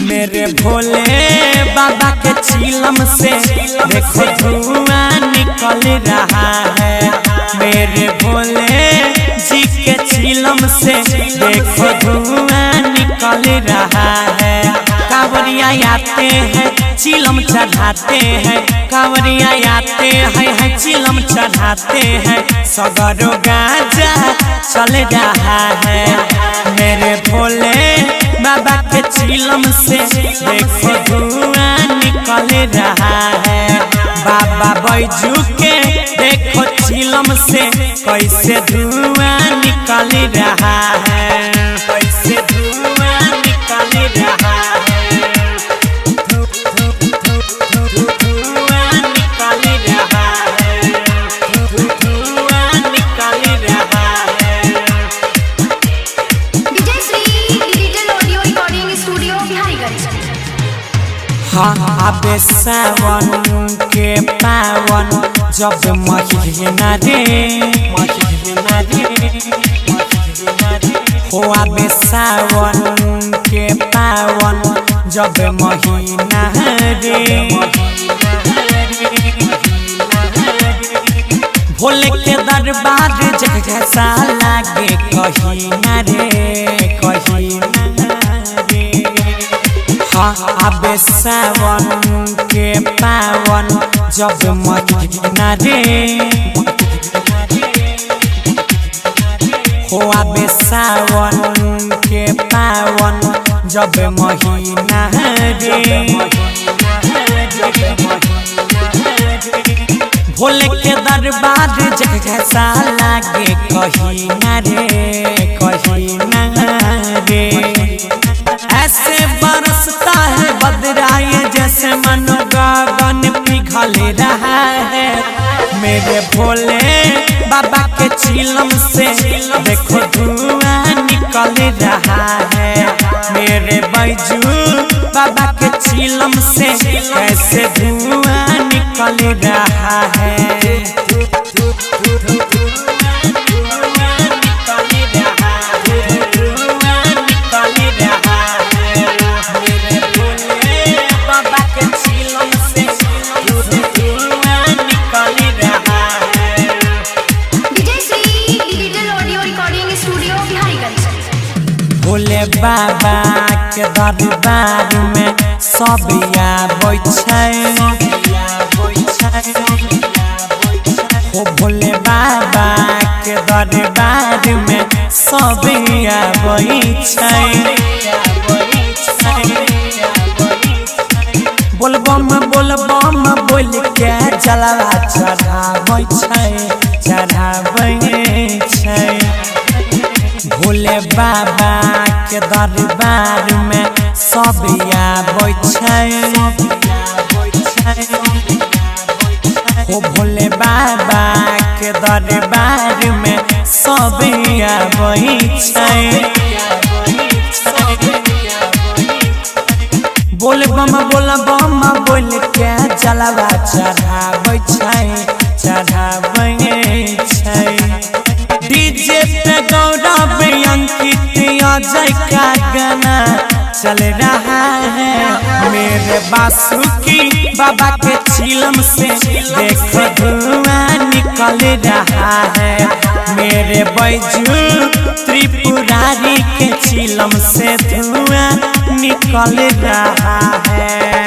मेरे भोले बाबा के चिलम से देखो धुआं निकल रहा है। मेरे भोले जी के चिलम से देखो धुआं निकल रहा है। कांवरिया आते हैं चिलम चढ़ाते हैं, कांवरिया आते हैं चिलम चढ़ाते हैं, सगरो गाजा चल रहा है। मेरे भोले बाबा के चिलम से देखो धुआं निकल रहा है। बाबा बैजू के देखो चिलम से कैसे धुआं निकल रहा है, कैसे धुआं निकल रहा है, धुआं निकल रहा है, धुआं निकल रहा है। आबे सावन के पावन जब महीना रे हो, आबे सावन के पावन जब महीना रे। भोले के दरबार जैसा लागे कहीं ना रे, कहीं आबे सावन के पावन जब महीना रे हो, आबे सावन के पावन जब महीना रे। भोले के दरबार जैसा लागे कहीं ना रे, कहीं ना रे। ऐसे बरसता है बदराए जैसे मन गगन पिघल रहा है। मेरे भोले बाबा के चिलम से देखो धुआं निकल रहा है। मेरे बैजू बाबा के चिलम से कैसे धुआं निकल रहा है। भोले बाबा के दरबार में सब आबै छै, हो भोले बाबा के दरबार में सब आबै छै। बोलबम बोलबम बोल के जलवा चढ़ाबै छै, चढ़ाबै छै। भोले बाबा के दरबार में सब आबै छै, हो भोले बाबा के दरबार में सब आबै छै। बोलबम बोलबम बोल के जलवा चढ़ाबै छै, चढ़ाबै छै। डीजे पे गौरव अंकित अजय का गाना चल रहा है। मेरे बासुकी बाबा के चिलम से देखो धुआं निकल रहा है। मेरे बैजू त्रिपुरारी के चिलम से धुआं निकल रहा है।